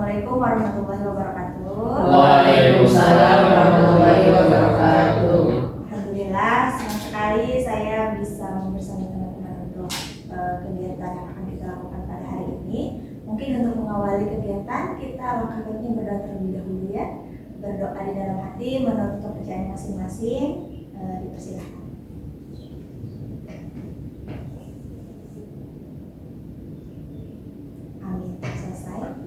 Assalamualaikum warahmatullahi wabarakatuh. Waalaikumsalam warahmatullahi wabarakatuh. Alhamdulillah, senang sekali saya bisa bersama teman-teman untuk kegiatan yang akan kita lakukan pada hari ini. Mungkin untuk mengawali kegiatan, kita alangkah baiknya berdoa terlebih dahulu ya. Berdoa di dalam hati menurut kepercayaan masing-masing. Dipersilahkan. Amin. Selesai.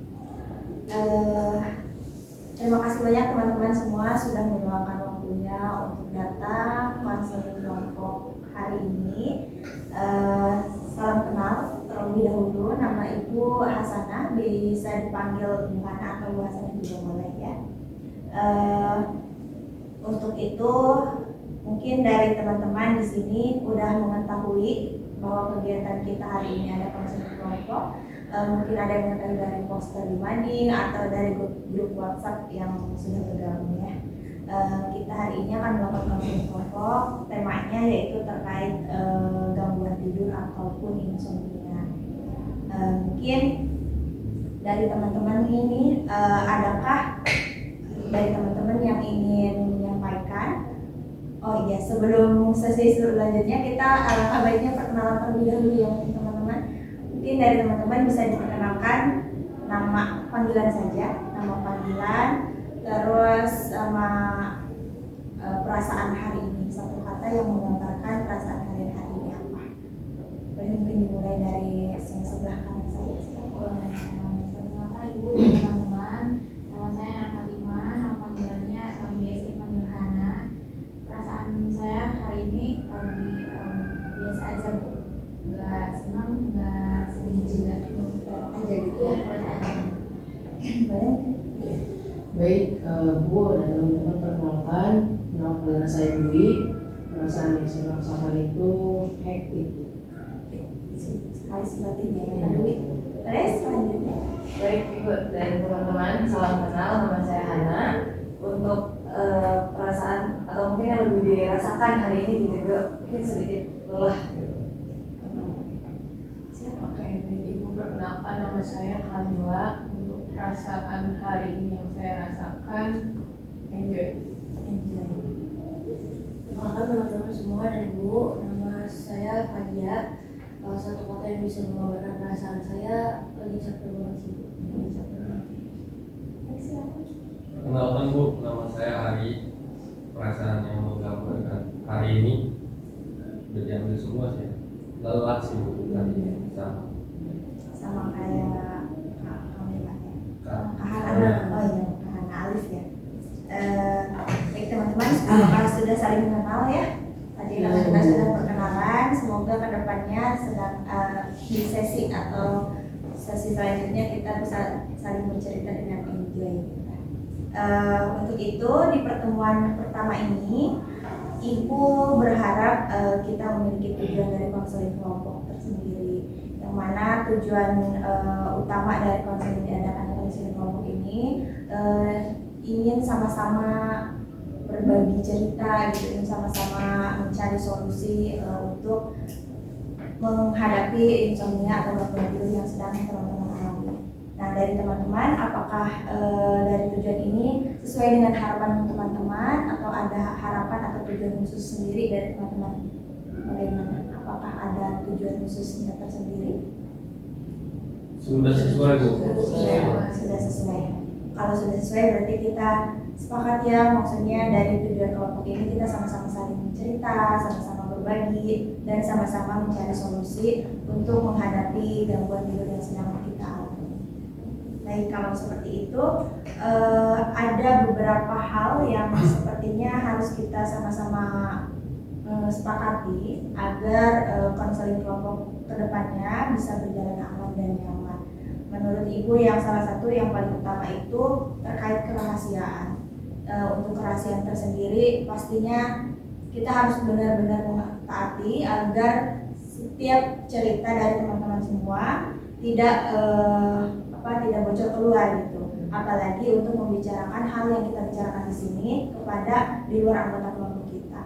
Terima kasih banyak teman-teman semua sudah meluangkan waktunya untuk datang konseling kelompok hari ini. Salam kenal terlebih dahulu, nama Ibu Hasanah, bisa dipanggil Bu Hana atau Bu Hasanah juga boleh ya. Untuk itu mungkin dari teman-teman di sini udah mengetahui bahwa kegiatan kita hari ini ada konseling kelompok. Mungkin ada yang mengetahui dari poster di Mading atau dari grup WhatsApp yang sudah bergabung ya. Kita hari ini akan melakukan konseling kelompok. Temanya yaitu terkait gangguan tidur ataupun insomnia. Mungkin dari teman-teman ini adakah dari teman-teman yang ingin menyampaikan? Oh iya, sebelum sesi selanjutnya kita alangkah baiknya perkenalan terlebih dahulu ya teman-teman. Mungkin dari teman-teman bisa diperkenalkan nama panggilan saja, nama panggilan, terus sama perasaan hari ini, satu kata yang menggambarkan perasaan hari ini apa. Boleh mungkin dimulai dari yang sebelah kanan saya. Perkenalkan Ibu dan teman-teman, nama saya Fatimah, nama panggilannya biasa dipanggil Hana. Perasaan saya hari ini biasa aja Bu, nggak senang, nggak sedih juga, aja gitu ya. Baik, Bu dan teman-teman, perkenalkan, nama panggilan saya Dwi. Perasaan yang saya rasakan itu hektik. Sekali sepertinya ya Dwi. Terus selanjutnya. Baik Ibu dan teman-teman, salam kenal, nama saya Hana. Untuk perasaan atau mungkin yang lebih dirasakan hari ini juga mungkin sedikit lelah. Oke, Ibu perkenalkan, nama saya Kamila. Untuk perasaan hari ini yang saya rasakan, enjoy. Perkenalkan teman-teman semua dan Ibu, nama saya Fadia. Satu kata yang bisa menggambarkan perasaan saya, lagi capek banget sih Bu. Lagi capek banget. Perkenalkan Bu, nama saya Ari. Perasaan yang menggambarkan hari ini udah diambil semua sih. Lelah sih Bu hari ini Sama kayak Kamila ya. Kak. Kahana, oh iya, Kahana Alif ya. Baik teman-teman, apakah sudah saling mengenal ya? Tadi kita sudah perkenalan, semoga kedepannya sedang di sesi atau sesi selanjutnya kita bisa saling bercerita dengan enjoy. Untuk itu di pertemuan pertama ini, Ibu berharap kita memiliki tujuan dari konseling kelompok tersendiri, yang mana tujuan utama dari konseling diadakan konseling kelompok ini ingin sama-sama berbagi cerita, gitu, ingin sama-sama mencari solusi untuk menghadapi insomnia atau gangguan tidur yang sedang teman-teman alami. Nah, dari teman-teman, apakah dari tujuan ini sesuai dengan harapan teman-teman atau ada harapan atau tujuan khusus sendiri dari teman-teman? Bagaimana? Apakah ada tujuan khususnya tersendiri? Sudah sesuai Bu. Sudah sesuai. Kalau sudah sesuai berarti kita sepakat ya, maksudnya dari tujuan kelompok ini kita sama-sama saling cerita, sama-sama berbagi, dan sama-sama mencari solusi untuk menghadapi gangguan tidur yang sedang kita alami. Baik, kalau seperti itu ada beberapa hal yang sepertinya harus kita sama-sama sepakati agar konseling kelompok kedepannya bisa berjalan aman dan nyaman. Menurut Ibu, yang salah satu yang paling utama itu terkait kerahasiaan. Untuk kerahasiaan tersendiri pastinya kita harus benar-benar mentaati agar setiap cerita dari teman-teman semua tidak bocor keluar gitu. Apalagi untuk membicarakan hal yang kita bicarakan di sini kepada di luar anggota kelompok kita.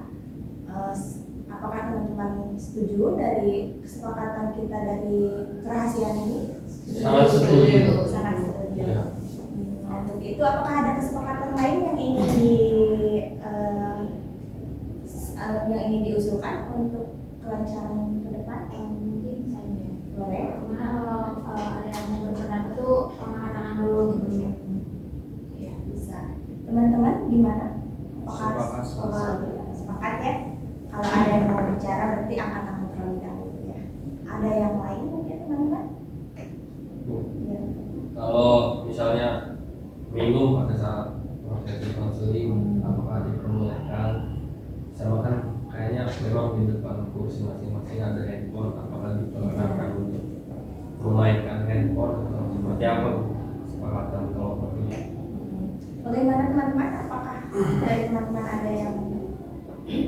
Apakah teman-teman setuju dari kesepakatan kita dari kerahasiaan ini? Sangat setuju. Sangat setuju. Ya. untuk itu apakah ada kesepakatan lain yang ingin diusulkan untuk kelancaran ke depan? Mungkin saja. Boleh. Karena kalau ada yang mau berpendapat tuh angkat tangan dulu gitu. Ya, bisa. Teman-teman gimana? Sepakat. Sepakat ya? Kalau ada yang mau bicara berarti angkat tangan terlebih dahulu ya. Ada yang lain mungkin teman-teman? Ya. Kalau misalnya minum pada saat prosesi konseling, apakah diperbolehkan? Sama kan kayaknya memang di depan kursi masing-masing ada handphone, apakah diperkenankan untuk memainkan handphone atau seperti apa kesepakatan kelompok ini? Bagaimana teman-teman? Apakah dari teman-teman ada yang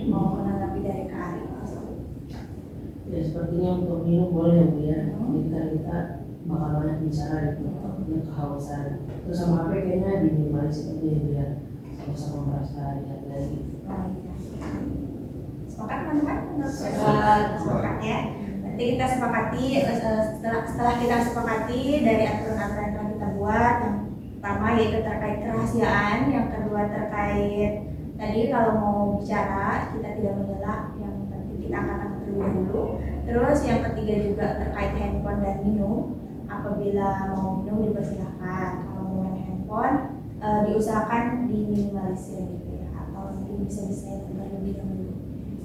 mau menanggapi dari Kak Ari? Ya sepertinya untuk minum boleh Bu ya. Jadi kan kita bakal banyak bicara gitu, takutnya kehausan. Terus sama HP kayaknya diminimalisir aja ya biar sama-sama merasa dihargai. Sepakat teman-teman? Menurut saya Sepakat. sepakat ya. Nanti kita sepakati setelah kita sepakati dari aturan-aturan yang telah kita buat, yang pertama yaitu terkait kerahasiaan, yang kedua terkait tadi kalau mau bicara kita tidak menyela, yang penting kita angkat terlebih dahulu. Terus yang ketiga juga terkait handphone dan minum. Apabila mau minum dipersilahkan, kalau mau main handphone diusahakan diminimalisir gitu ya, atau mungkin bisa diset terlebih dahulu.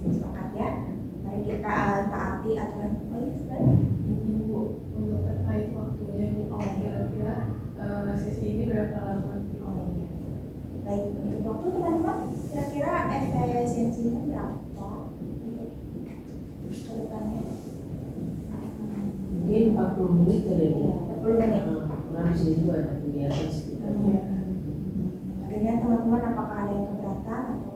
Sepakat ya. Mari kita taati aturan. Ini Bu, untuk terkait waktunya Bu, kira-kira sesi ini berapa lama? Baik, untuk waktu teman-teman, kira-kira efisiensinya berapa? Ke depannya? Mungkin 40 menit kali ya Bu. 40 menit. Karena di sini juga ada kegiatan sekitarnya. Akhirnya teman-teman apakah ada yang keberatan atau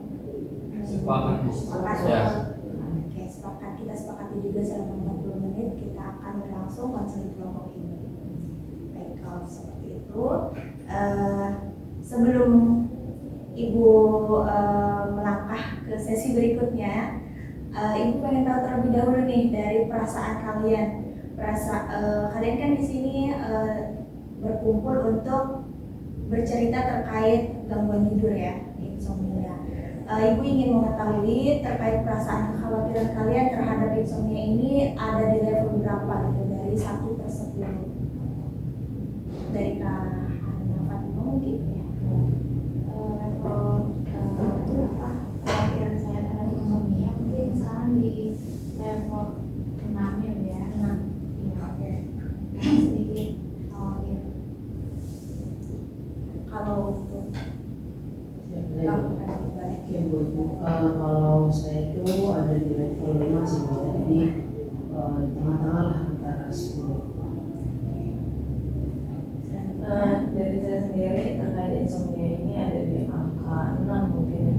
Sepakat. sepakat? Ya. Oke, sepakat. Kita sepakati juga selama 40 menit kita akan berlangsung konseling kelompok ini. Baik, kalau seperti itu, sebelum Ibu melangkah ke sesi berikutnya, Ibu pengen tahu terlebih dahulu nih dari perasaan kalian. Kalian kan di sini berkumpul untuk bercerita terkait gangguan tidur ya, insomnia. Ibu ingin mengetahui terkait perasaan kekhawatiran kalian terhadap insomnia ini ada di level berapa gitu, dari 1 per 10. Dari Kak Hana Fatima mungkin ya. Level berapa kekhawatiran saya terhadap insomnia mungkin sekarang di level 6 ya Bu ya. 6. Iya, oke. Sedikit khawatir. Kalau untuk Ya, kamu baik. kan balik. Oke Bu, kalau saya itu ada di level 5 sih Bu. Jadi di tengah-tengah lah antara 10. Dari saya sendiri terkait insomnia ini ada di angka 6 mungkin ya.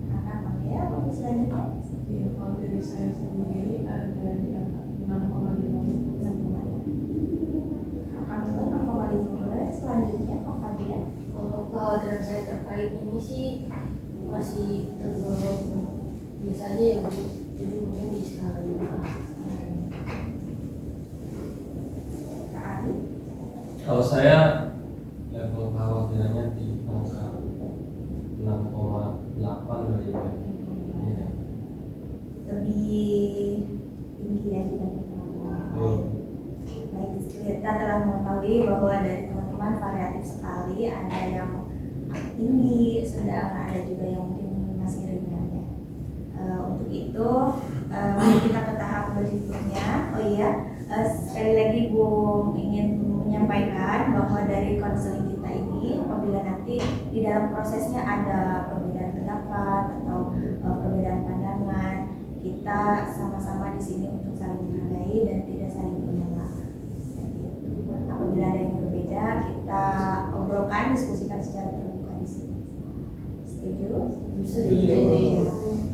Anak ya, untuk selanjutnya Iya, kalau dari saya sendiri ada di angka 6,5. Selanjutnya Kak Fabian. Kalau kekhawatiran saya terkait ini sih masih tergolong biasa aja ya Bu. Jadi mungkin di skala 5. Kak Ari. Kalau saya level kekhawatirannya di angka 6,8 dari ya. Lebih tinggi ya dibanding teman-teman. Baik, kita telah mengetahui bahwa dari teman-teman variatif sekali, ada yang tinggi, sedang ada juga yang mungkin masih ringan ya. Untuk itu mari kita ke tahap berikutnya. Oh iya, sekali lagi Bu ingin menyampaikan bahwa dari konseling kita ini apabila nanti di dalam prosesnya ada perbedaan pendapat atau perbedaan pandangan, kita sama-sama di sini untuk saling menghargai dan tidak saling menyela. Apabila ada yang berbeda, kita obrolkan, diskusikan secara terbuka di sini. Setuju? Setuju.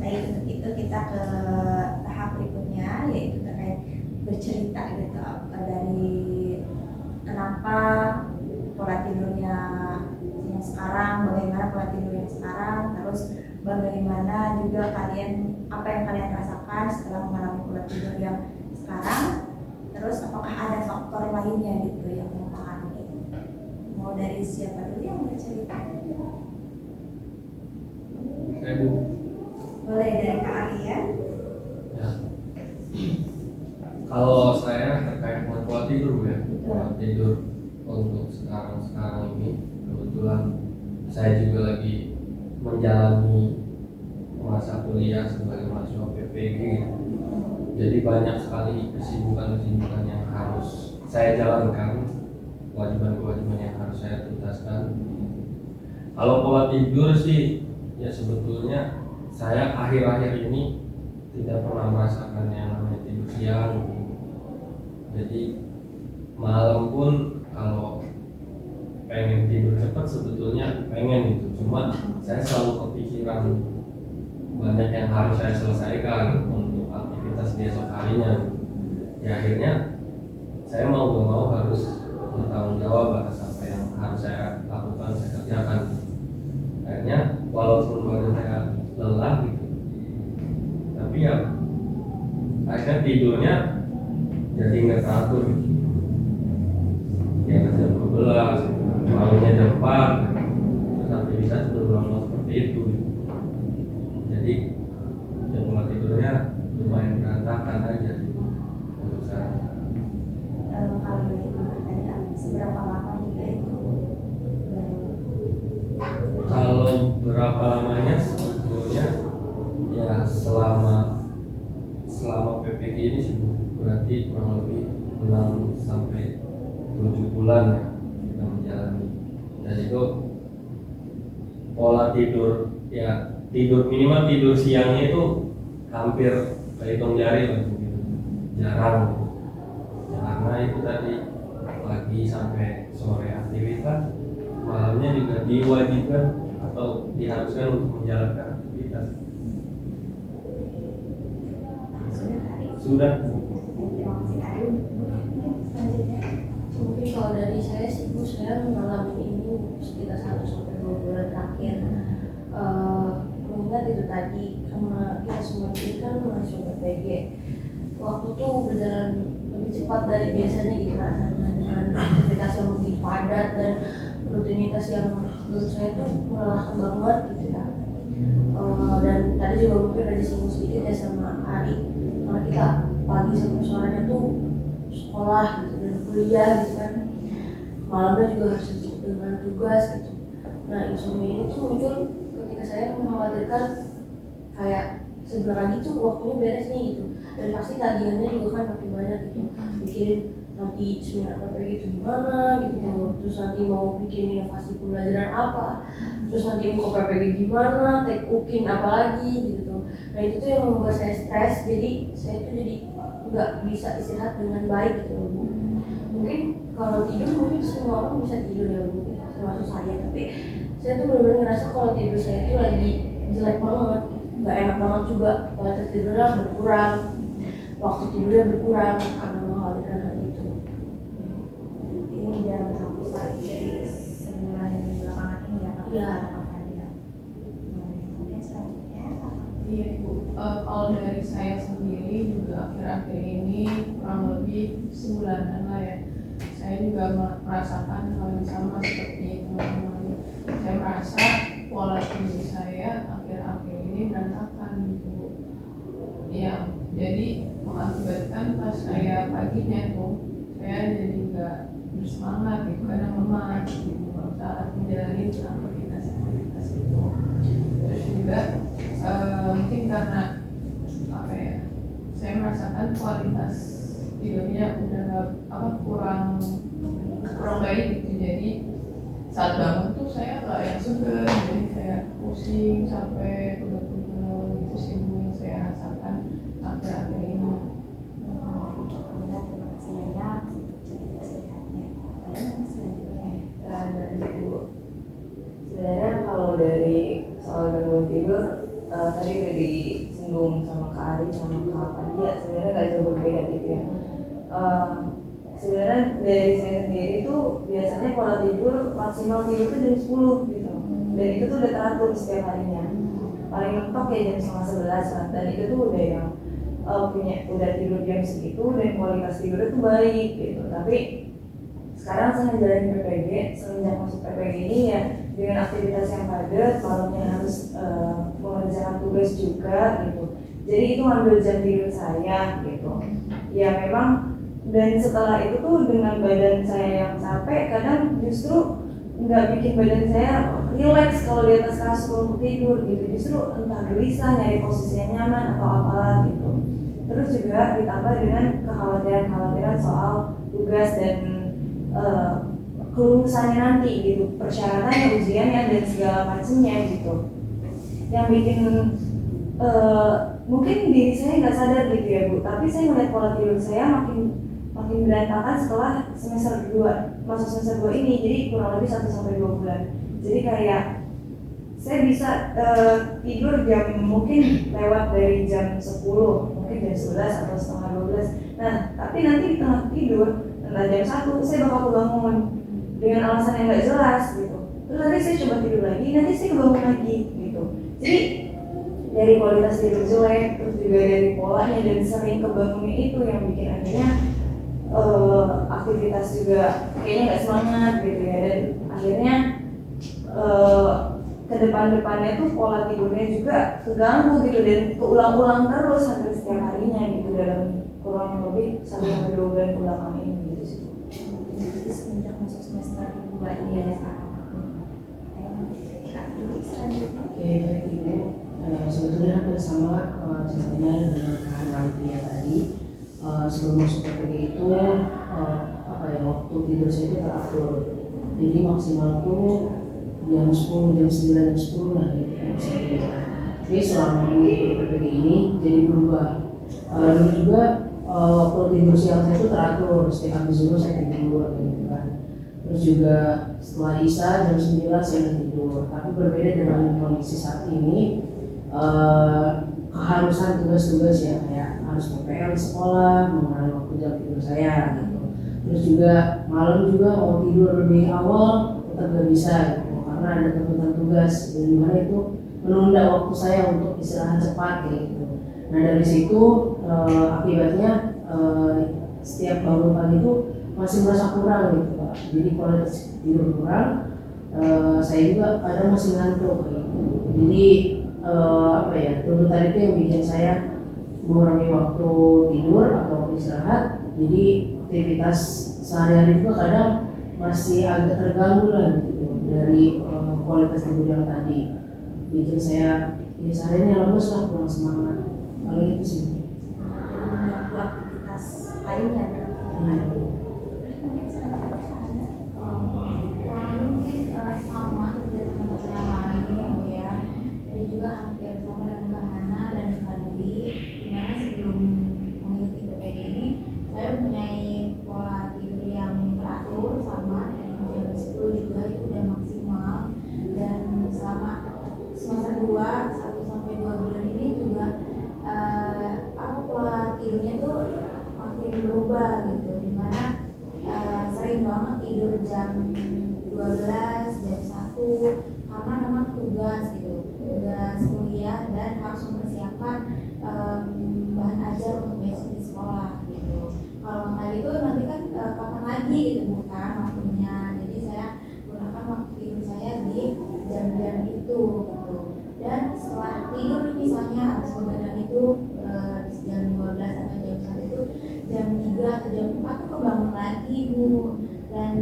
Baik, untuk itu kita ke tahap berikutnya, yaitu terkait bercerita gitu dari kenapa pola tidurnya yang sekarang, bagaimana pola tidur yang sekarang, terus bagaimana juga apa yang kalian rasakan setelah mengalami pola tidur yang sekarang, terus apakah ada faktor lainnya gitu yang mempengaruhi. Mau Mau dari siapa dulu yang mau cerita? Saya Bu. Boleh dari Kak Arya. Ya. Kalau saya terkait dengan pola tidur ya, pola tidur untuk sekarang ini kebetulan saya juga lagi menjalani masa kuliah sebagai mahasiswa PPG. Jadi banyak sekali kesibukan yang harus saya jalankan, kewajiban yang harus saya tuntaskan. Kalau pola tidur sih, ya sebetulnya saya akhir-akhir ini tidak pernah merasakan yang namanya tidur siang. Jadi malam pun kalau pengen tidur cepat sebetulnya pengen itu, cuma saya selalu kepikiran banyak yang harus saya selesaikan untuk aktivitas di esok harinya. Ya akhirnya saya mau gak mau harus bertanggung jawab atas apa yang harus saya lakukan, saya kerjakan. Akhirnya walaupun badan saya lelah gitu, tapi ya akhirnya tidurnya jadi nggak teratur gitu. Ya jam 12, malamnya jam 4, terus aktivitas berulang seperti itu gitu. Jadi jadwal tidurnya lumayan berantakan aja gitu untuk saya. Kalau boleh bertanya, seberapa lama juga itu? Kalau berapa lamanya sebetulnya ya selama PPG ini sih berarti kurang lebih 6 sampai 7 bulan ya kita menjalani. Dan itu pola tidur ya, tidur minimal tidur siangnya itu hampir terhitung jari lah gitu. Jarang gitu. Ya, karena itu tadi pagi sampai sore aktivitas, malamnya juga diwajibkan atau diharuskan untuk menjalankan aktivitas. Sudah hari. Sudah. Terima kasih Kak Arya. Selanjutnya. Mungkin kalau dari saya sih Bu, saya mengalami ini sekitar 1-2 bulan terakhir. Mengingat itu tadi, karena kita semua ini kan masuk PPG, waktu tuh berjalan lebih cepat dari biasanya gitu rasanya, dengan aktivitas yang lebih padat dan rutinitas yang menurut saya tuh melelahkan banget gitu ya. Dan tadi juga mungkin ada disinggung sedikit ya sama Ari, karena kita pagi sampai sorenya tuh sekolah gitu dan kuliah gitu kan, malamnya juga harus sibuk dengan tugas gitu. Nah insomnia ini tuh muncul ketika saya mengkhawatirkan kayak sebentar lagi tuh waktunya beres nih gitu, dan pasti tagihannya juga kan makin banyak gitu, mikirin nanti seminar PPG itu gimana gitu, terus nanti mau bikin inovasi pembelajaran apa, terus nanti mau ke PPG gimana, take ukin apa lagi gitu. Nah itu tuh yang membuat saya stres, jadi saya tuh jadi nggak bisa istirahat dengan baik gitu. Mungkin kalau tidur mungkin semua orang bisa tidur ya Bu, termasuk saya, tapi saya tuh benar-benar ngerasa kalau tidur saya itu lagi jelek banget, nggak enak banget juga, kualitas tidurnya berkurang, waktu tidurnya berkurang karena mengkhawatirkan hal itu. Ini udah berhapus lagi dari sebulan belakangan ini ya Kak? Iya. Mungkin selanjutnya Iya Bu, kalau dari saya sendiri juga akhir-akhir ini kurang lebih sebulanan lah ya. Saya juga merasakan hal yang sama seperti teman-teman. Saya merasa pola tidur saya akhir-akhir ini berantakan gitu. Ya, jadi mengakibatkan pas saya paginya tuh saya jadi nggak bersemangat gitu, kadang lemah gitu saat menjalani aktivitas itu. Terus juga mungkin karena apa ya, saya merasakan kualitas tidurnya udah kurang baik gitu, jadi saat bangun tuh saya nggak yang seger, jadi kayak pusing sampai pegel-pegel gitu sih Bu, yang saya rasakan akhir-akhir ini. terima kasih banyak cerita sehatnya. Lalu selanjutnya. Dari Bu, sebenarnya kalau dari soal gangguan tidur tadi udah disinggung sama Kak Ari sama Kak Fadia, sebenarnya nggak jauh berbeda gitu ya. Sebenarnya dari saya sendiri tuh biasanya pola tidur maksimal tidur tuh jam 10 gitu, dan itu tuh udah teratur setiap harinya. Paling mentok ya jam 10:30 kan, dan itu tuh udah yang udah tidur jam segitu dan kualitas tidurnya tuh baik gitu. Tapi sekarang saya ngejalanin PPG, semenjak masuk PPG ini ya dengan aktivitas yang padat, malamnya harus mengerjakan tugas juga gitu. Jadi itu ngambil jam tidur saya gitu. Ya memang, dan setelah itu tuh dengan badan saya yang capek, kadang justru nggak bikin badan saya relax kalau di atas kasur untuk tidur gitu. Justru entah gelisah, nyari posisi yang nyaman atau apalah gitu. Terus juga ditambah dengan kekhawatiran soal tugas dan kelulusannya nanti gitu, persyaratannya, ujiannya dan segala macamnya gitu. Yang bikin mungkin diri saya nggak sadar gitu ya Bu, tapi saya melihat pola tidur saya makin berantakan setelah semester 2, masuk semester 2 ini, jadi kurang lebih 1-2 bulan. Jadi kayak saya bisa tidur jam mungkin lewat dari jam 10, mungkin jam 11 atau setengah 12. Nah, tapi nanti di tengah tidur, entah jam 1, saya bakal kebangun dengan alasan yang nggak jelas gitu. Terus nanti saya coba tidur lagi, nanti saya kebangun lagi gitu. Jadi dari kualitas tidur jelek, terus juga dari polanya dan sering kebangunnya itu yang bikin akhirnya aktivitas juga kayaknya nggak semangat gitu ya, dan akhirnya ke depan-depannya tuh pola tidurnya juga keganggu gitu dan keulang-ulang terus hampir setiap harinya gitu dalam kurang lebih 1-2 bulan belakangan ini gitu sih. Jadi semenjak masuk semester 2 ini ya Kak. Oke, baik Ibu. Sebetulnya hampir sama ceritanya dengan Kak Nantia tadi. Sebelum masuk PPG itu waktu tidur saya itu teratur. Jadi maksimal tuh jam 10, jam 9, jam 10 lah gitu yang saya tidur. Tapi selama mengikuti PPG ini jadi berubah. Dulu juga waktu tidur siang saya itu teratur, setiap habis zuhur saya tidur gitu kan. Terus juga setelah Isya jam 9 saya tidur. Tapi berbeda dengan kondisi saat ini, keharusan tugas-tugas ya kayak harus PPL di sekolah, mengurangi waktu jam tidur saya gitu. Terus juga malam juga mau tidur lebih awal tetap gak bisa gitu, karena ada tuntutan tugas dan dimana itu menunda waktu saya untuk istirahat cepat kayak gitu. Nah dari situ akibatnya setiap bangun pagi itu masih merasa kurang gitu Pak. Jadi kualitas tidur kurang, saya juga kadang masih ngantuk kayak gitu. Jadi tuntutan itu yang bikin saya mengurangi waktu tidur atau istirahat. Jadi aktivitas sehari-hari juga kadang masih agak terganggu lah gitu dari kualitas tidur yang tadi. Bikin saya ya sehariannya lemes lah, kurang semangat. Kalau itu sih. Mengganggu aktivitas lainnya. Mungkin sama seperti teman-teman yang lain ya. Jadi juga hampir sama dengan Kak Hana dan Kak Dwi. Dimana sebelum mengikuti PPG ini, saya mempunyai pola tidur yang teratur sama, dan jam 10 juga itu udah maksimal. Dan selama semester 2, 1-2 bulan ini juga pola tidurnya tuh makin berubah gitu, dimana sering banget tidur jam 12, jam 1 karena memang tugas gitu, tugas kuliah dan harus mempersiapkan bahan ajar untuk besok di sekolah gitu. Kalau kayak gitu nanti kan kapan lagi gitu bukan waktunya, jadi saya gunakan waktu tidur saya di jam-jam itu gitu. Dan setelah tidur misalnya habis begadang itu jam 12 atau jam 1 itu jam 3 atau jam 4 tuh kebangun lagi Bu, dan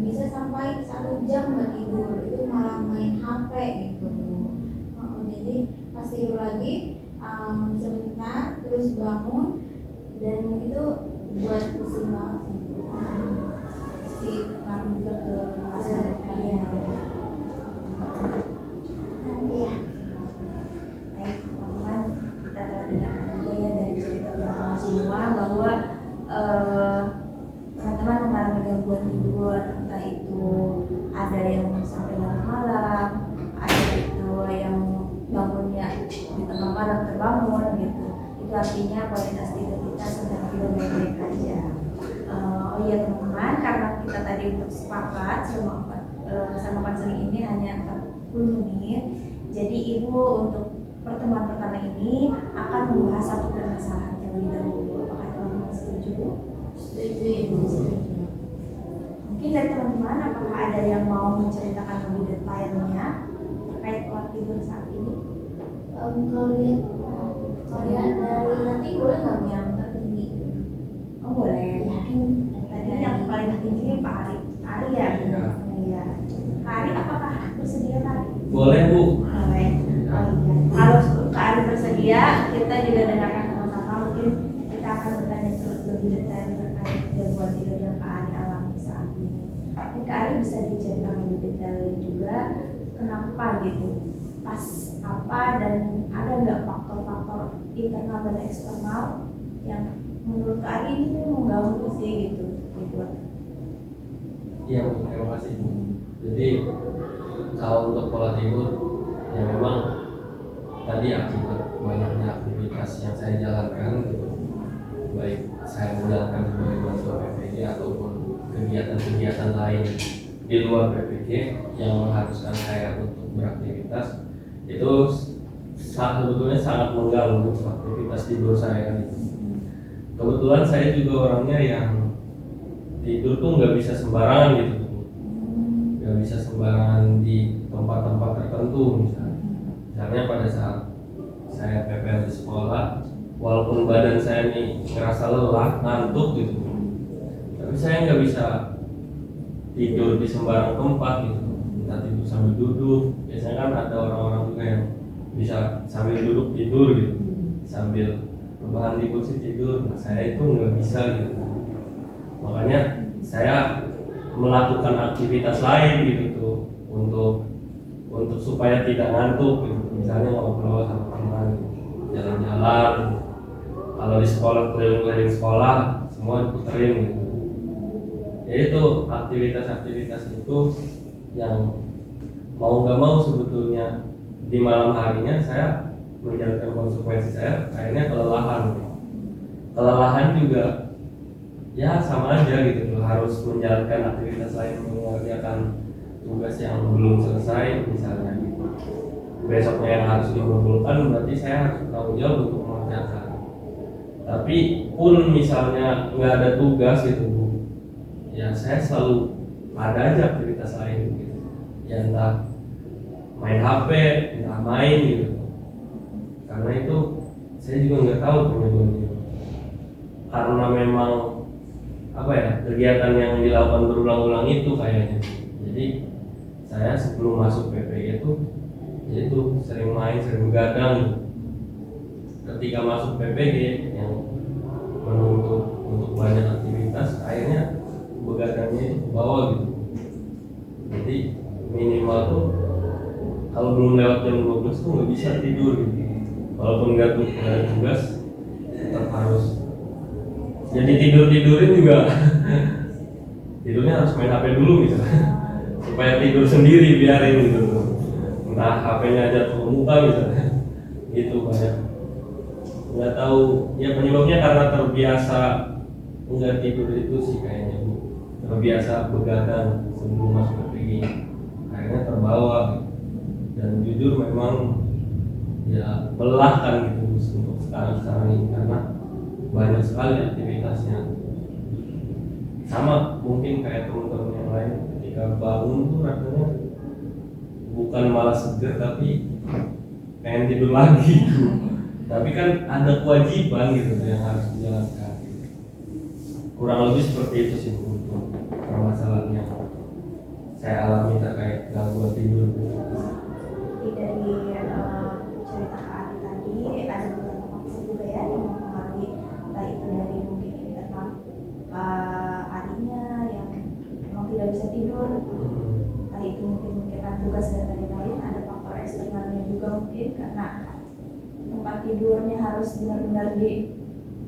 bisa sampai 1 jam nggak tidur, itu malah main HP gitu Bu. Jadi pas tidur lagi sebentar terus bangun, dan itu buat pusing banget gitu. Si kamu juga ke pasar kalian. Iya. Baik teman-teman, kita telah dengarkan juga ya dari cerita teman-teman semua bahwa teman-teman mengalami gangguan tidur, entah itu ada yang sampai larut malam, ada itu yang bangunnya di tengah malam terbangun gitu. Itu artinya kualitas tidur kita sedang tidak baik-baik aja. Oh iya teman-teman, karena kita tadi untuk sepakat sama konseling ini hanya 40 menit. Jadi Ibu untuk pertemuan pertama ini akan membahas satu permasalahan terlebih dahulu. Apakah teman-teman setuju? Setuju Ibu. Mungkin dari teman-teman apakah ada yang mau menceritakan lebih detailnya terkait pola tidur saat ini? Kalau lihat dari nanti boleh nggak Bu yang tertinggi? Oh boleh, mungkin tadi yang paling tinggi Pak Ari. Ari ya? Iya. Iya. Pak Ari apakah bersedia Pak Ari? Boleh Bu. Boleh. Oh iya. Kalau Pak Ari bersedia, kita juga dengarkan sama-sama. Mungkin kita akan bertanya lebih detail terkait gangguan tidur yang Pak Ari alami saat ini. Mungkin Kak Ari bisa diceritakan lebih detail juga kenapa gitu, pas apa dan ada nggak faktor-faktor internal dan eksternal yang menurut Kak Ari ini mengganggu sih gitu. Iya Bu, terima kasih Bu. Jadi kalau untuk pola tidur ya memang tadi akibat banyaknya aktivitas yang saya jalankan gitu, baik saya menjalankan sebagai mahasiswa PPG ataupun kegiatan-kegiatan lain di luar PPG yang mengharuskan saya untuk beraktivitas, itu sebetulnya sangat mengganggu aktivitas tidur saya gitu. Kebetulan saya juga orangnya yang tidur tuh nggak bisa sembarangan gitu, nggak bisa sembarangan di tempat-tempat tertentu misalnya pada saat saya PPL di sekolah, walaupun badan saya nih ngerasa lelah, ngantuk gitu, tapi saya nggak bisa tidur di sembarang tempat gitu, entah tidur sambil duduk. Biasanya kan ada orang-orang juga yang bisa sambil duduk tidur gitu, sambil rebahan di kursi tidur. Nah, saya itu nggak bisa gitu. Makanya saya melakukan aktivitas lain gitu tuh untuk supaya tidak ngantuk gitu. Misalnya ngobrol sama teman, jalan-jalan. Kalau di sekolah keliling-keliling sekolah semua diputerin gitu. Ya itu aktivitas-aktivitas itu yang mau nggak mau sebetulnya di malam harinya saya menjalankan konsekuensi saya akhirnya kelelahan juga ya sama aja gitu, harus menjalankan aktivitas lain, mengerjakan tugas yang belum selesai misalnya gitu. Besoknya yang harus dikumpulkan berarti saya harus bertanggung jawab untuk mengerjakan. Tapi pun misalnya nggak ada tugas gitu Bu, ya saya selalu ada aja aktivitas lain gitu, ya entah main HP, entah main gitu. Karena itu saya juga nggak tahu penyebabnya, karena memang apa ya, kegiatan yang dilakukan berulang-ulang itu kayaknya. Jadi saya sebelum masuk PPG itu yaitu sering main, sering begadang. Ketika masuk PPG yang menuntut untuk banyak aktivitas, akhirnya begadangnya itu ke bawah gitu. Jadi minimal tuh kalau belum lewat jam 12 tuh nggak bisa tidur gitu. Walaupun nggak ada tugas, tetap harus. Jadi tidurin juga tidurnya harus main HP dulu misalnya, supaya tidur sendiri biarin gitu. Entah HP-nya jatuh ke muka misalnya, gitu banyak. Nggak tahu ya penyebabnya, karena terbiasa nggak tidur itu sih kayaknya Bu. Terbiasa begadang sebelum masuk PPG, akhirnya terbawa gitu. Dan jujur memang ya melelahkan gitu untuk sekarang ini, karena banyak sekali aktivitasnya. Sama mungkin kayak teman-teman yang lain, ketika bangun tuh rasanya bukan malah seger tapi pengen tidur lagi gitu. Tapi kan ada kewajiban gitu yang harus dijalankan. Kurang lebih seperti itu sih untuk permasalahan yang saya alami terkait gangguan tidur. Jadi dari cerita Kak Ari tadi ada beberapa faktor juga ya yang mempengaruhi, entah itu dari mungkin internal Arinya yang memang tidak bisa tidur, entah itu mungkin karena tugas dan lain-lain. Ada faktor eksternalnya juga mungkin karena tempat tidurnya harus benar-benar di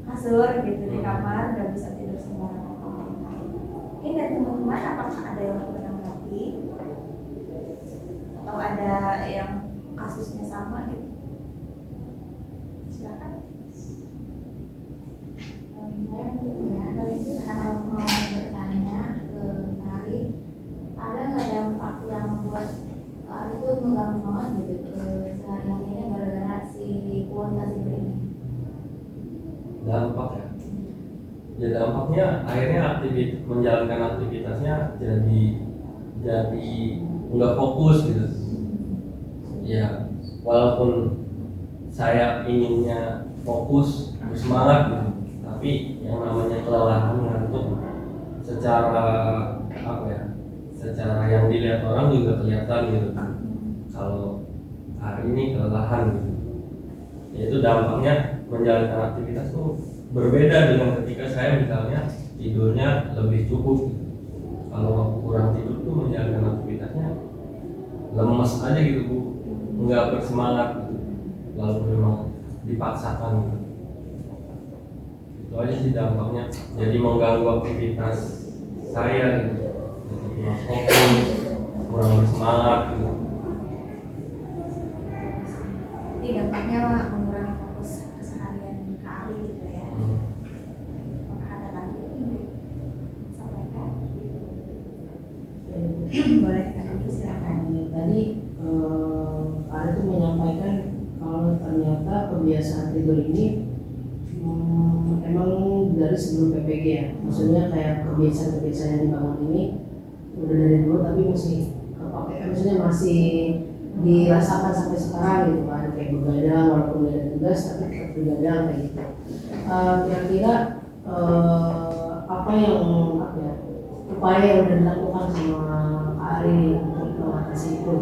kasur gitu, di kamar, nggak bisa tidur sembarangan. Mungkin dari teman-teman apakah ada yang pernah mengalami atau ada yang kasusnya sama gitu? Silakan. Saya mau bertanya ke Ari, ada nggak dampak yang membuat Ari itu mengganggu banget gitu ke sehari-harinya gara-gara si kualitas tidur ini? Dampak ya dampaknya akhirnya menjalankan aktivitasnya jadi nggak fokus gitu. Ya walaupun saya inginnya fokus bersemangat gitu, tapi yang namanya kelelahan ngantuk secara apa ya, secara yang dilihat orang juga kelihatan gitu. Kalau hari ini kelelahan gitu, itu dampaknya menjalankan aktivitas tuh berbeda dengan ketika saya misalnya tidurnya lebih cukup. Kalau aku kurang tidur tuh menjalankan aktivitasnya lemes aja gitu Bu, nggak bersemangat gitu, walaupun memang dipaksakan gitu. Itu aja sih dampaknya, jadi mengganggu aktivitas saya gitu, jadi kurang fokus, kurang bersemangat gitu. Jadi dampaknya mengurangi fokus keseharian Kak Ali gitu ya. Apakah ada lagi sampaikan? Boleh Kak Ali silakan. Tadi ada tuh menyampaikan kalau ternyata kebiasaan tidur ini emang dari sebelum PPG ya, maksudnya kayak kebiasaan-kebiasaan yang dibangun ini udah dari dulu tapi masih kepake, maksudnya masih dirasakan sampai sekarang gitu kan, kayak begadang walaupun gak ada tugas tapi tetap begadang kayak gitu. Kira-kira apa yang upaya yang udah dilakukan sama Kak Ari untuk mengatasi itu?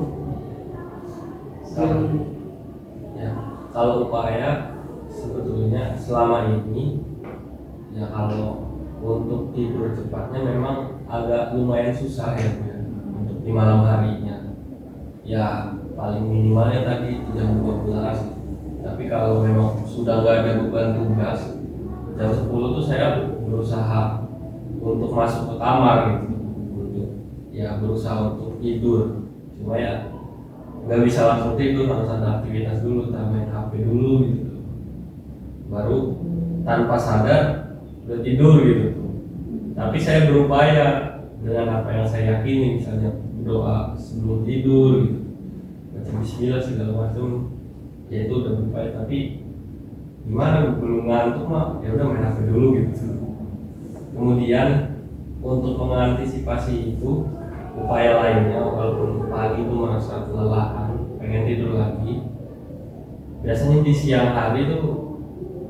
Ya, kalau upaya sebetulnya selama ini ya kalau untuk tidur cepatnya memang agak lumayan susah ya Bu ya, untuk di malam harinya. Ya paling minimalnya tadi jam 12. Tapi kalau memang sudah nggak ada beban tugas, jam 10 tuh saya berusaha untuk masuk ke kamar gitu, untuk ya berusaha untuk tidur. Cuma ya nggak bisa langsung tidur, harus ada aktivitas dulu, main HP dulu gitu, baru tanpa sadar udah tidur gitu. Tapi saya berupaya dengan apa yang saya yakini, misalnya doa sebelum tidur gitu, baca bismillah segala macam, ya itu udah berupaya. Tapi gimana belum ngantuk mah ya udah main HP dulu gitu. Kemudian untuk mengantisipasi itu, upaya lainnya walaupun pagi itu merasa kelelahan, pengen tidur lagi, biasanya di siang hari itu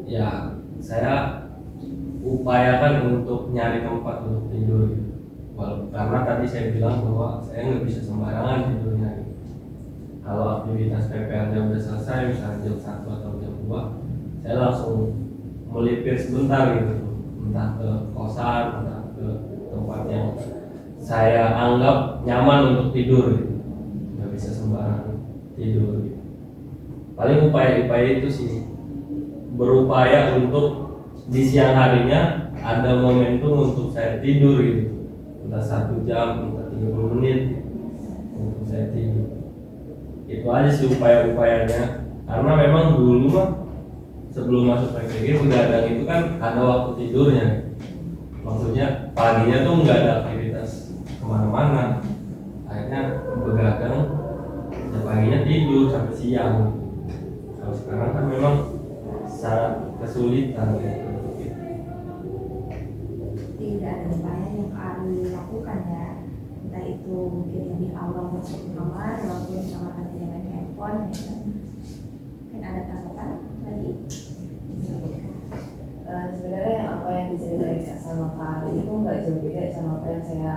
ya saya upayakan untuk nyari tempat untuk tidur gitu. Karena tadi saya bilang bahwa saya nggak bisa sembarangan tidurnya gitu. Kalau aktivitas PPR-nya udah selesai, misalnya jam 1 atau jam 2, saya langsung melipir sebentar gitu, entah ke kosan, entah ke tempat yang saya anggap nyaman untuk tidur gitu. Nggak bisa sembarangan tidur gitu. Paling upaya-upaya itu sih, berupaya untuk di siang harinya ada momentum untuk saya tidur gitu, entah 1 jam, entah 30 menit untuk saya tidur. Itu aja sih upaya-upayanya. Karena memang dulu mah sebelum masuk PPG begadang itu kan ada waktu tidurnya, maksudnya paginya tuh nggak ada aktivitas kemana-mana, akhirnya begadang ya paginya tidur sampai siang. Kalau sekarang kan memang sangat kesulitan gitu. Tidak ada upaya yang Kak Ali lakukan ya, entah itu mungkin lebih awal masuk ke kamar walaupun sama tidak main handphone ya. Mungkin ada tanggapan lagi? Sebenarnya apa yang diceritain sama Kak Ali itu nggak jauh beda sama apa yang saya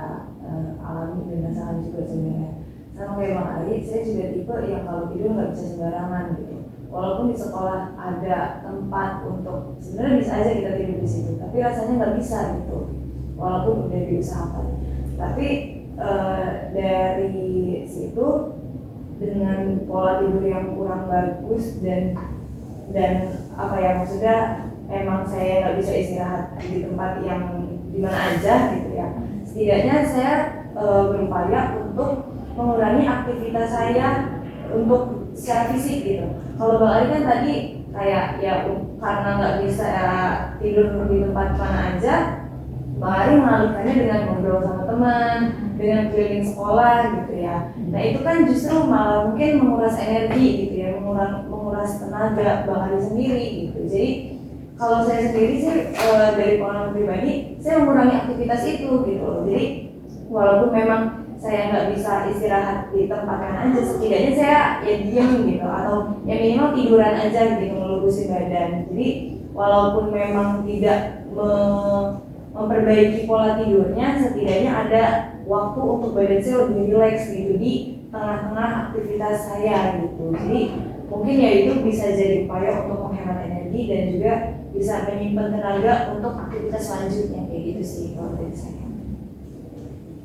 alami dan rasakan juga sebenarnya. Sama kayak Bang Ali, saya juga tipe yang kalau tidur nggak bisa sembarangan gitu. Walaupun di sekolah ada tempat untuk sebenarnya bisa aja kita tidur di situ, tapi rasanya nggak bisa gitu. Walaupun udah diusahakan, tapi dari situ dengan pola tidur yang kurang bagus dan apa ya, maksudnya emang saya nggak bisa istirahat di tempat yang dimana aja gitu ya. Setidaknya saya berupaya untuk mengurangi aktivitas saya untuk secara fisik gitu. Kalau Bang Ali kan tadi kayak ya karena nggak bisa tidur di tempat mana aja, Bang Ali mengalihkannya dengan ngobrol sama teman, dengan keliling sekolah gitu ya. Nah itu kan justru malah mungkin menguras energi gitu ya, menguras tenaga Bang Ali sendiri gitu. Jadi kalau saya sendiri sih dari pengalaman pribadi, saya mengurangi aktivitas itu gitu loh. Jadi walaupun memang saya nggak bisa istirahat di tempat yang aja, setidaknya saya ya diem gitu, atau ya minimal tiduran aja gitu, ngelurusin badan. Jadi walaupun memang tidak memperbaiki pola tidurnya, setidaknya ada waktu untuk badan saya lebih rileks gitu di tengah-tengah aktivitas saya gitu. Jadi mungkin ya itu bisa jadi upaya untuk menghemat energi dan juga bisa menyimpan tenaga untuk aktivitas selanjutnya kayak gitu sih kalau dari saya.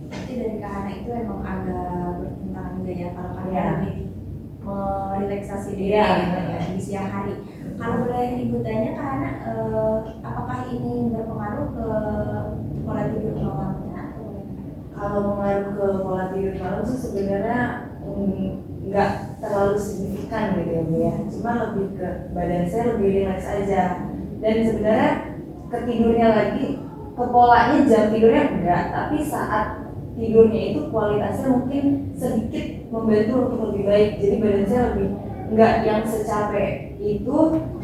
Berarti dari Kahana itu emang agak bertentangan juga ya kalau kalian Iya. lebih merelaksasi diri Iya. gitu ya di siang hari. Kalau boleh ibu tanya Kahana, apakah ini berpengaruh ke pola tidur malamnya atau bagaimana? Kalau mengaruh ke pola tidur malam sih sebenarnya nggak terlalu signifikan gitu ya Bu ya. Cuma lebih ke badan saya lebih rileks aja. Dan sebenarnya ketidurnya lagi, ke polanya jam tidurnya enggak, tapi saat tidurnya itu kualitasnya mungkin sedikit membantu untuk lebih baik. Jadi badan saya lebih enggak yang secapek itu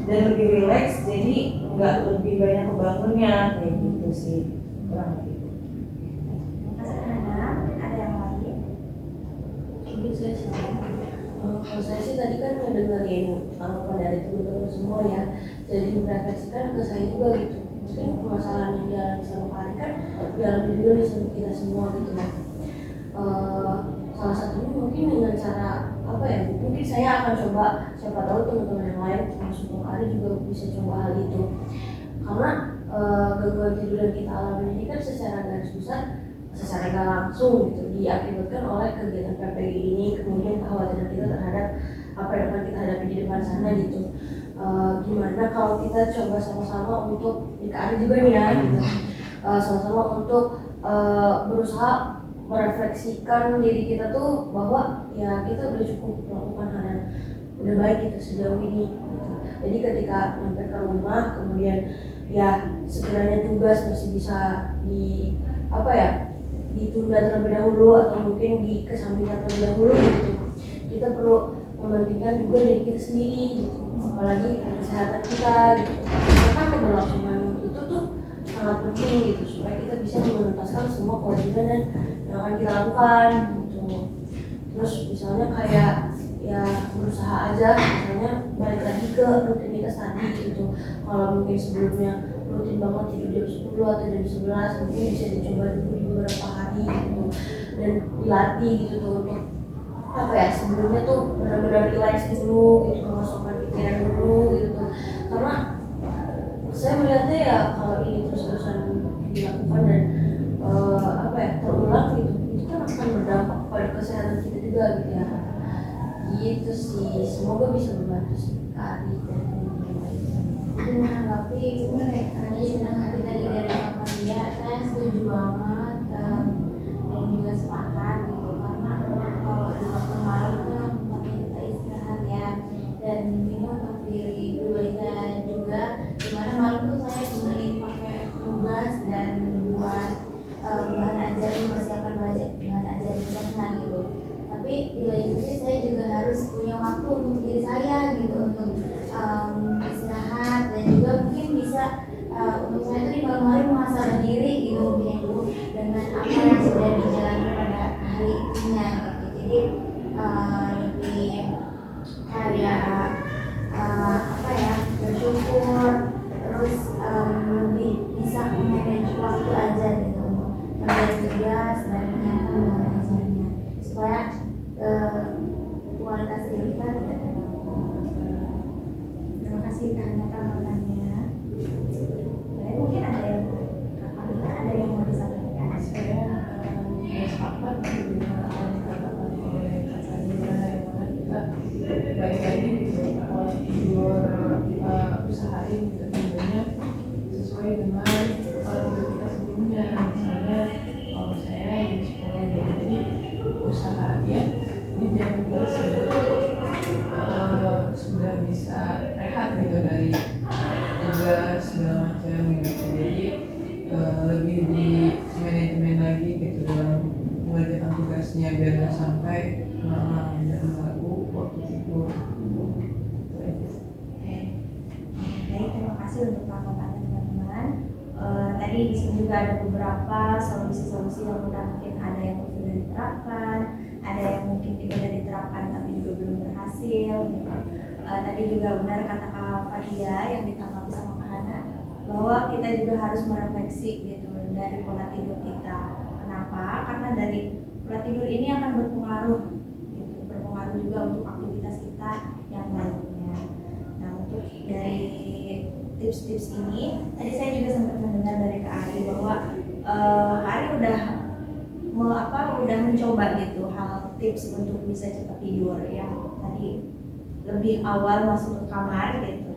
dan lebih rileks, jadi enggak lebih banyak kebangunnya kayak gitu sih. Kurang lebih. Mas Kahana, ada yang lain? Mungkin saya sih, kalau saya sih tadi kan ngedengerin tanggapan dari teman-teman semua ya, jadi merefleksikan ke saya juga gitu. Mungkin permasalahan yang dialami sama Kak kan dialami juga nih sama kita semua gitu ya. Salah satunya mungkin dengan cara apa ya? Mungkin saya akan coba, siapa tahu teman-teman yang lain termasuk Kak Ari juga bisa coba hal itu. Karena gangguan tidur yang kita alami ini kan secara garis besar, secara nggak langsung gitu diakibatkan oleh kegiatan PPI ini, kemudian kekhawatiran kita terhadap apa yang akan kita hadapi di depan sana gitu. Gimana kalau kita coba sama-sama untuk dikari juga nih ya gitu, sama-sama untuk berusaha merefleksikan diri kita tuh bahwa ya kita udah cukup melakukan hal yang udah baik gitu sejauh ini gitu. Jadi ketika sampai ke rumah kemudian ya sekiranya tugas masih bisa di apa ya ditunda terlebih dahulu atau mungkin dikesampingkan terlebih dahulu gitu. Kita perlu mementingkan juga diri kita sendiri gitu, apalagi kesehatan kita gitu. Karena keberlangsungan itu tuh sangat penting gitu supaya kita bisa menuntaskan semua kewajiban dan yang akan kita lakukan gitu. Terus misalnya kayak ya berusaha aja, misalnya balik lagi ke rutinitas tadi gitu. Kalau mungkin sebelumnya rutin banget tidur jam 10 atau jam 11, mungkin bisa dicoba dulu di beberapa hari gitu dan dilatih gitu tuh untuk apa ya, sebelumnya tuh benar-benar relax dulu gitu, memasukkan pikiran dulu gitu tuh. Karena saya melihatnya ya kalau ini terus-terusan dilakukan dan apa ya terulang gitu, itu kan akan berdampak pada kesehatan kita juga gitu ya. Gitu sih, semoga bisa membantu sekali dan menanggapi tadi menanggapi tadi dari Bapak dia, saya setuju banget dan juga sepakat gitu karena kalau di waktu malam itu tempatnya kita istirahat ya dan minum untuk diri kita juga, dimana malam tuh saya sering pakai tugas dan buat bahan ajar, mempersiapkan bahan ajar di sana gitu. Tapi di lain sisi saya juga harus punya waktu untuk diri saya gitu, untuk istirahat dan juga mungkin bisa untuk saya itu di malam hari muhasabah diri gitu mungkin Bu, dengan apa yang sudah dijalani pada hari itunya gitu. Jadi lebih kayak apa ya, bersyukur terus lebih bisa memanage waktu aja gitu untuk mengerjakan tugas dan menyiapkan bahan ajarnya supaya kualitas diri kita tidak terganggu. Terima kasih karena tanggapannya. Baik, mungkin ada yang mau disampaikan. Saya sepakat dengan apa yang dikatakan oleh Kak Sandra, yang mana kita balik lagi gitu pola tidur kita usahain gitu tidurnya sesuai dengan pola tidur kita sebelumnya. Misalnya kalau saya jam 10 jadi usaha ya di jam 12 sudah bisa rehat gitu dari tugas segala macam gitu. Jadi lebih di manajemen lagi gitu dalam mengerjakan tugasnya biar nggak sampai malam dan mengganggu waktu tidur. Baik, terima kasih untuk Tadi di sini juga ada beberapa solusi-solusi yang udah mungkin ada yang sudah diterapkan, ada yang mungkin tidak diterapkan tapi juga belum berhasil. Gitu. Tadi juga benar kata Kak Fadia yang ditanggapi sama Kak Hana, bahwa kita juga harus merefleksi gitu dari pola tidur kita. Kenapa? Karena dari pola tidur ini akan berpengaruh, gitu. Berpengaruh juga untuk aktivitas kita yang lainnya. Nah, untuk dari tips-tips ini, tadi saya juga sempat mendengar dari Kak Ari bahwa Kak Ari udah mencoba gitu hal tips untuk bisa cepat tidur yang tadi lebih awal masuk ke kamar gitu.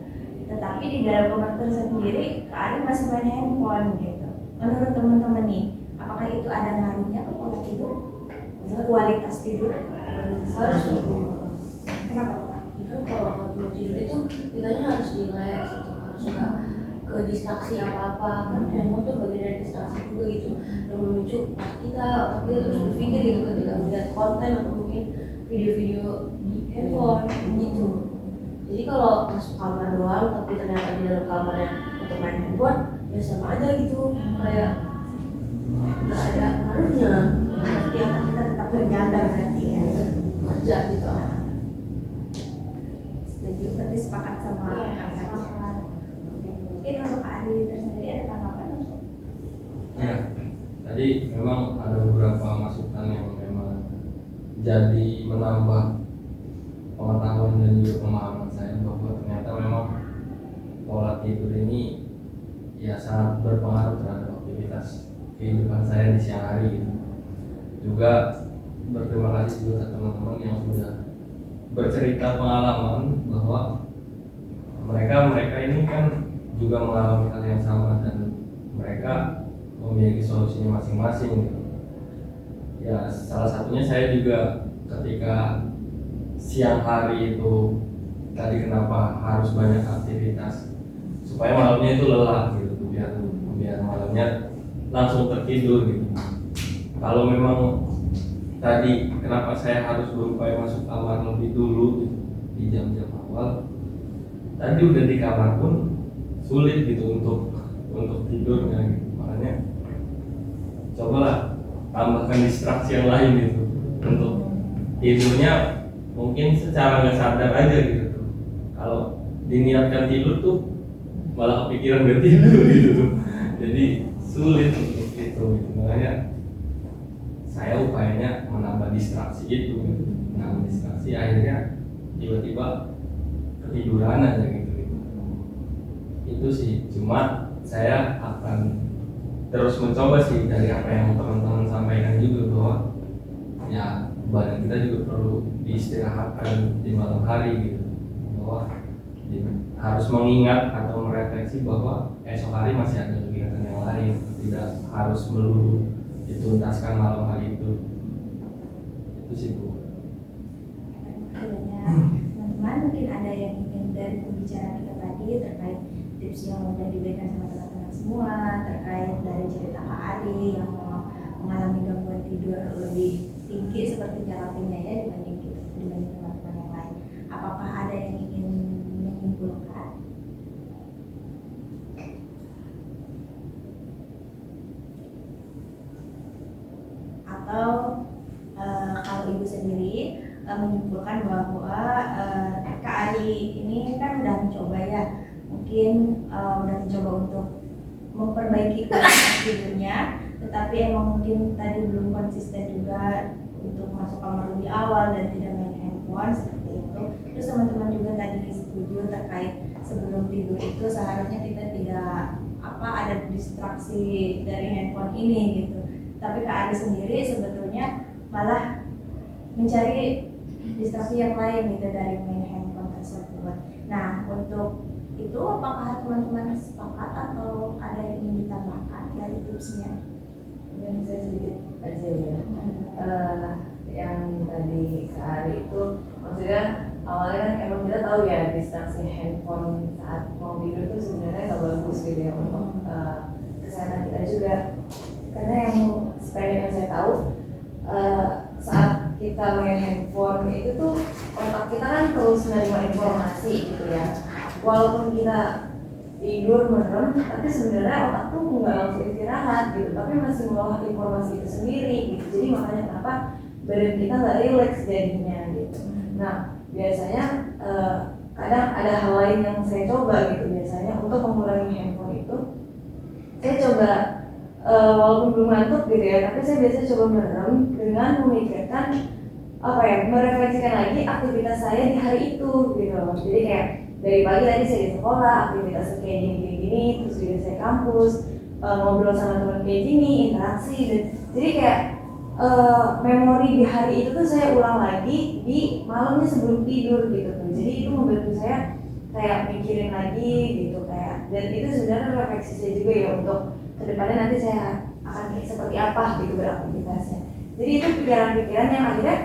Tetapi di dalam kamar tersendiri Kak Ari masih main handphone gitu. Menurut teman-teman nih, apakah itu ada ngaruhnya ke pola tidur, kualitas tidur? Harus dong. Kenapa Pak? Kan kalau mau tidur itu kitanya harus relax gitu, harus nggak ke distraksi apa-apa. Kan handphone tuh bagian dari distraksi juga gitu, dan memicu kita terus berpikir gitu ketika melihat konten atau mungkin video-video di handphone gitu. Jadi kalau masuk kamar doang tapi ternyata di dalam kamarnya untuk main handphone, ya sama aja gitu, kayak nggak ada ngaruhnya. Berarti akan kita tetap berjaga berarti ya. Kerja gitu. Setuju, berarti sepakat sama Kak Fadia. Mungkin untuk Kak Ari tersendiri ada tanggapan untuk? Ya, tadi memang ada beberapa masukan yang memang jadi menambah pengetahuan dan juga pemahaman saya bahwa ternyata memang pola tidur ini ya sangat berpengaruh terhadap aktivitas kehidupan saya di siang hari gitu. Juga berterima kasih juga ke teman-teman yang sudah bercerita pengalaman bahwa mereka ini kan juga mengalami hal yang sama dan mereka memiliki solusinya masing-masing gitu. Ya salah satunya saya juga ketika siang hari itu tadi kenapa harus banyak aktivitas supaya malamnya itu lelah gitu, biar malamnya langsung tertidur gitu. Kalau memang tadi kenapa saya harus berupaya masuk kamar lebih dulu gitu, di jam-jam awal, tadi udah di kamar pun sulit gitu untuk tidurnya gitu. Makanya cobalah tambahkan distraksi yang lain gitu untuk tidurnya, mungkin secara nggak sadar aja gitu tuh. Kalau diniatkan tidur tuh malah kepikiran gak tidur gitu tuh. Jadi sulit untuk itu gitu. Makanya saya upayanya menambah distraksi itu gitu. Menambah distraksi akhirnya tiba-tiba ketiduran aja gitu. Itu sih, cuma saya akan terus mencoba sih dari apa yang teman-teman sampaikan juga bahwa ya badan kita juga perlu diistirahatkan di malam hari gitu, bahwa harus mengingat atau merefleksi bahwa esok hari masih ada kegiatan yang lain, tidak harus melulu dituntaskan malam hari itu sih Bu. Teman-teman mungkin ada yang ingin dari pembicaraan kita tadi terkait tips yang sudah diberikan sama teman-teman semua, terkait dari cerita Kak Ari yang mengalami gangguan tidur lebih tinggi seperti terapinya ya dibanding teman-teman yang lain. Apakah ada yang ingin menyimpulkan? Atau kalau ibu sendiri menyimpulkan bahwa Kak Ari ini kan udah mencoba ya, mungkin udah mencoba untuk memperbaiki kualitas tidurnya, tetapi emang mungkin tadi belum konsisten juga untuk masuk kamar lebih awal dan tidak main handphone seperti itu. Terus teman-teman juga tadi setuju terkait sebelum tidur itu seharusnya kita tidak ada distraksi dari handphone ini gitu. Tapi Kak Ari sendiri sebetulnya malah mencari distraksi yang lain gitu dari main handphone tersebut. Nah, untuk itu apakah teman-teman sepakat atau ada yang ingin ditambahkan dari tipsnya? Yang saya sedikit aja ya. Yang tadi Kak Ari itu maksudnya awalnya kan emang kita tahu ya distraksi handphone saat mau tidur itu sebenarnya nggak bagus gitu ya untuk kesehatan kita juga. Karena yang yang saya tahu saat kita main handphone itu tuh otak kita kan terus menerima informasi gitu ya. Walaupun kita tidur merem, tapi sebenarnya otak tuh nggak langsung istirahat gitu, tapi masih mengolah informasi itu sendiri gitu. Jadi makanya kenapa badan kita nggak rileks jadinya gitu. Nah biasanya kadang ada hal lain yang saya coba gitu, biasanya untuk mengurangi handphone itu saya coba walaupun belum ngantuk gitu ya, tapi saya biasanya coba merem dengan memikirkan apa ya, merefleksikan lagi aktivitas saya di hari itu gitu loh. Jadi kayak dari pagi tadi saya di sekolah, aktivitas kayak gini, terus juga saya kampus, ngobrol sama teman kayak gini, interaksi, dan jadi kayak memori di hari itu tuh saya ulang lagi di malamnya sebelum tidur gitu tuh. Jadi itu membantu saya kayak mikirin lagi gitu kayak, dan itu sebenarnya refleksi saya juga ya untuk kedepannya nanti saya akan kayak seperti apa gitu beraktivitasnya. Jadi itu pikiran-pikiran yang akhirnya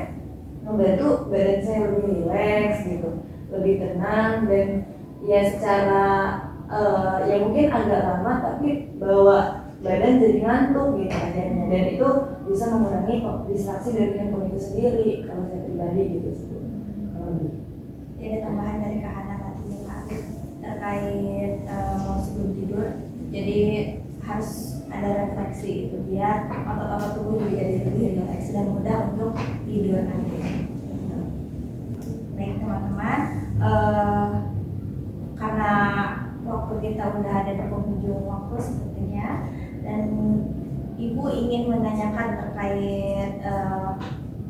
membantu badan saya lebih rileks gitu, lebih tenang, dan ya secara ya mungkin agak lama tapi bawa badan jadi ngantuk gitu akhirnya, dan itu bisa mengurangi distraksi dari handphone itu sendiri kalau saya pribadi gitu. Ada tambahan dari Kak Hana tadi Kak Afif terkait mau sebelum tidur, jadi harus ada refleksi itu biar otot-otot tubuh juga jadi lebih rileks dan mudah untuk tidur nanti. Baik teman-teman, karena waktu kita udah ada di penghujung waktu sepertinya, dan Ibu ingin menanyakan terkait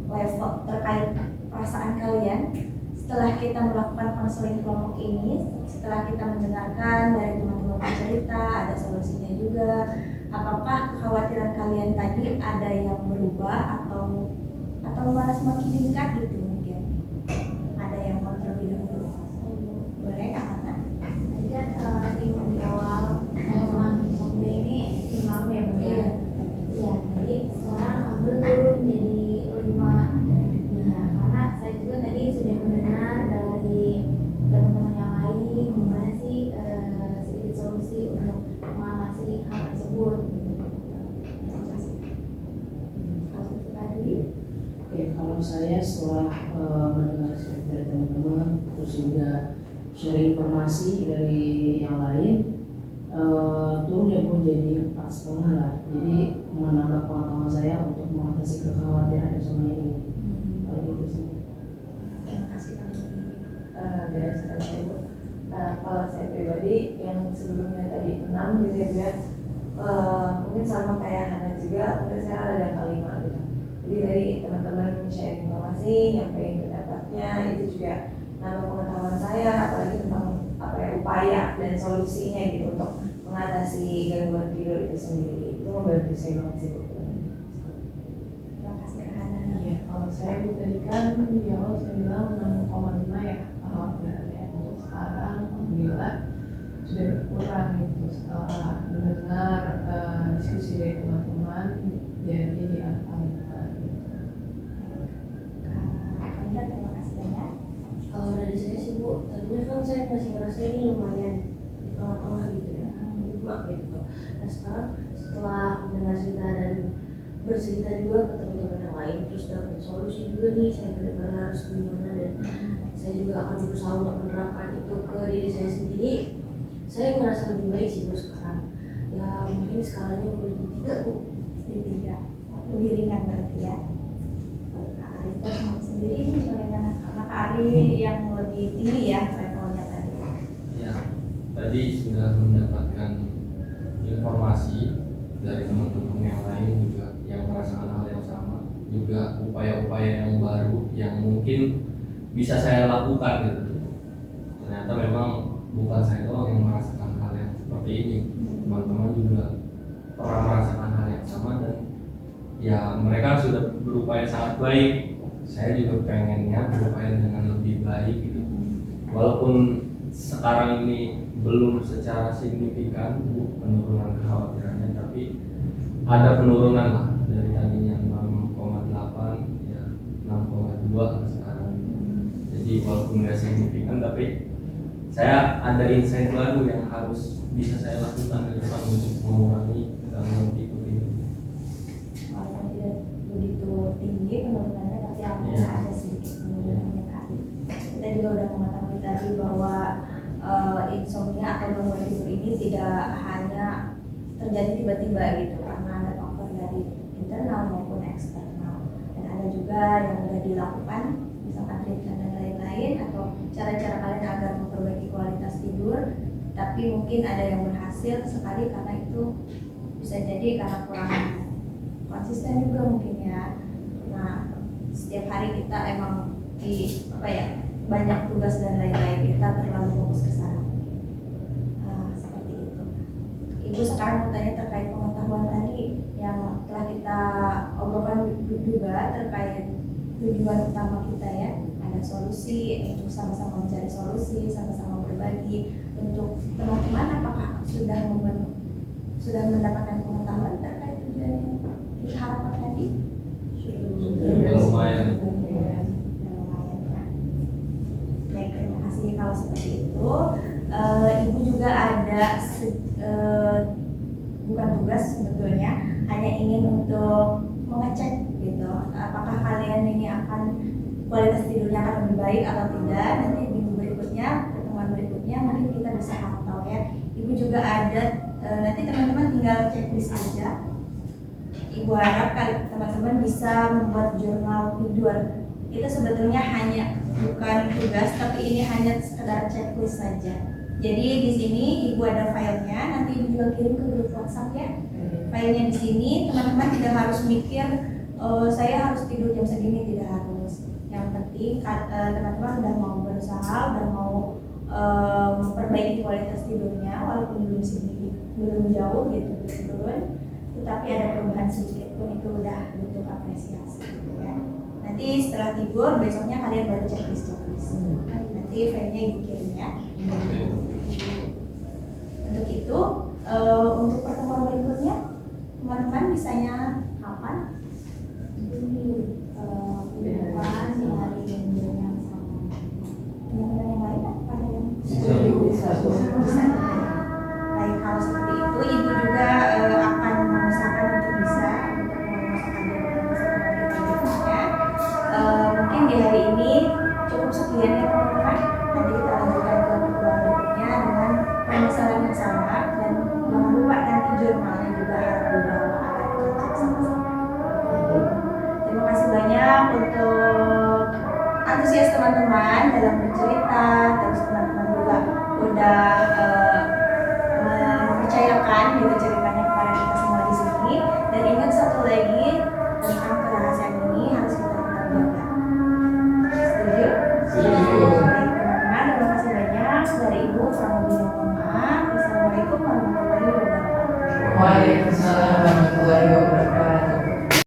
level terkait perasaan kalian setelah kita melakukan konseling kelompok ini, setelah kita mendengarkan dari teman-teman cerita, ada solusinya juga. Apakah kekhawatiran kalian tadi ada yang berubah atau malah semakin meningkat gitu mungkin? Ada yang mau terlebih dahulu? Boleh Kak Hana? Tadi kan tim di awal memang insomnia ini imam ya Bu ya. Ya, jadi sekarang ambil turun jadi 5. Nah, karena saya juga tadi sudah mendengar dari teman-teman yang lain gimana sih sedikit solusi untuk mengatasi hal tersebut. Oke, kalau saya setelah mendengar cerita dari teman-teman, terus juga share informasi dari yang lain, turun ya Bu jadi 4,5 lah. Jadi menambah pengetahuan saya untuk mengatasi kekhawatiran insomnia ini. Kalau gitu sih. Terima kasih Kak. Dari saya Bu, kalau saya pribadi yang sebelumnya tadi 6 gitu ya, mungkin sama kayak Hana juga, mungkin saya ada yang kelima gitu. Jadi dari teman-teman share informasi, nyampein pendapatnya, itu juga nambah pengetahuan saya, apalagi tentang apa ya, upaya dan solusinya gitu untuk mengatasi gangguan tidur itu sendiri. Itu membantu saya banget sih Bu. Terima kasih Kak Hana. Iya, kalau saya Bu tadi kan di awal saya bilang 6,5 ya kekhawatirannya. Untuk sekarang alhamdulillah sudah berkurang gitu setelah mendengar diskusi dari teman-teman, jadi di angka 5 gitu. Kak Hana, terima kasih banyak. Kalau dari saya sih Bu, tadinya kan saya masih ngerasa ini lumayan di tengah-tengah gitu ya, 5 gitu. Nah sekarang setelah mendengar cerita dan bercerita juga ke teman-teman yang lain, terus dapat solusi juga nih, saya benar-benar harus gimana, dan saya juga akan berusaha untuk menerapkan itu ke diri saya sendiri. Saya merasa lebih baik sih Bu sekarang. Ya mungkin skalanya boleh di 3 Bu. Di 3, lebih ringan berarti ya. Kak Ari sendiri ini bagaimana? Karena Kak Ari yang lebih tinggi ya levelnya tadi. Ya, tadi sudah mendapatkan informasi dari teman-teman yang lain juga yang merasakan hal yang sama, juga upaya-upaya yang baru yang mungkin bisa saya lakukan gitu. Ternyata memang bukan saya doang yang merasakan hal yang seperti ini, teman-teman juga pernah merasakan hal yang sama, dan ya mereka sudah berupaya sangat baik. Saya juga pengennya berupaya dengan lebih baik gitu. Walaupun sekarang ini belum secara signifikan penurunan kekhawatirannya, tapi ada penurunan lah dari tadinya 6,8 ya 6,2 sekarang. Jadi walaupun nggak signifikan, tapi saya ada insight baru yang harus bisa saya lakukan ke depan untuk mengurangi gangguan tidur ini. Walaupun tidak begitu tinggi penurunannya, tapi alhamdulillah ada sedikit penurunannya Kak Ari. Kita juga udah mengetahui tadi bahwa insomnia atau gangguan tidur ini tidak hanya terjadi tiba-tiba gitu, karena ada faktor dari internal maupun eksternal. Dan ada juga yang sudah dilakukan, misalkan treatment dan lain-lain, atau cara-cara kalian agar memperbaiki kualitas tidur, tapi mungkin ada yang berhasil sekali karena itu bisa jadi karena kurang konsisten juga mungkin ya. Nah, setiap hari kita emang di banyak tugas dan lain-lain, kita terlalu fokus ke sana. Nah, seperti itu. Ibu sekarang mau tanya terkait pengetahuan tadi yang telah kita obrolkan juga terkait tujuan utama kita ya. Ada solusi, untuk sama-sama mencari solusi, sama-sama berbagi. Untuk teman-teman, apakah sudah mendapatkan pengetahuan terkait tujuan yang diharapkan tadi? Lumayan. Baik, terima kasih kalau seperti itu. Ibu juga ada bukan tugas sebetulnya, hanya ingin untuk mengecek gitu, apakah kalian ini akan kualitas tidurnya akan lebih baik atau tidak. Nanti minggu berikutnya, pertemuan berikutnya mungkin kita bisa pantau ya. Ibu juga ada nanti teman-teman tinggal checklist aja. Ibu harap teman-teman bisa membuat jurnal tidur. Itu sebetulnya hanya bukan tugas, tapi ini hanya sekedar checklist saja. Jadi di sini ibu ada filenya, nanti ibu juga kirim ke grup WhatsApp ya. Filenya di sini, teman-teman tidak harus mikir saya harus tidur jam segini, tidak harus. Yang penting teman-teman udah mau berusaha, udah mau memperbaiki kualitas tidurnya, walaupun belum jauh gitu turun, tetapi ada perubahan sedikit pun itu udah butuh apresiasi gitu ya. Nanti setelah tidur besoknya kalian baru checklist. Nanti filenya ibu kirim ya. Untuk itu, untuk pertemuan berikutnya teman-teman bisanya kapan? Depan di hari Minggu yang sama. Teman-teman yang lain ada yang Bisa. baik, kalau seperti itu ibu juga akan mengusahakan untuk bisa untuk memasukkan berikutnya. Mungkin di hari ini cukup sekian ya teman-teman. Nanti kita lanjutkan ke pertemuan berikutnya dengan permasalahan yang sama, dan jangan lupa nanti jurnalnya juga harus dibawa agar kita cek sama-sama. Terima kasih banyak untuk antusias teman-teman dalam bercerita, terus teman-teman juga udah mempercayakan gitu ceritanya kepada kita semua di sini. Dan ingat satu lagi,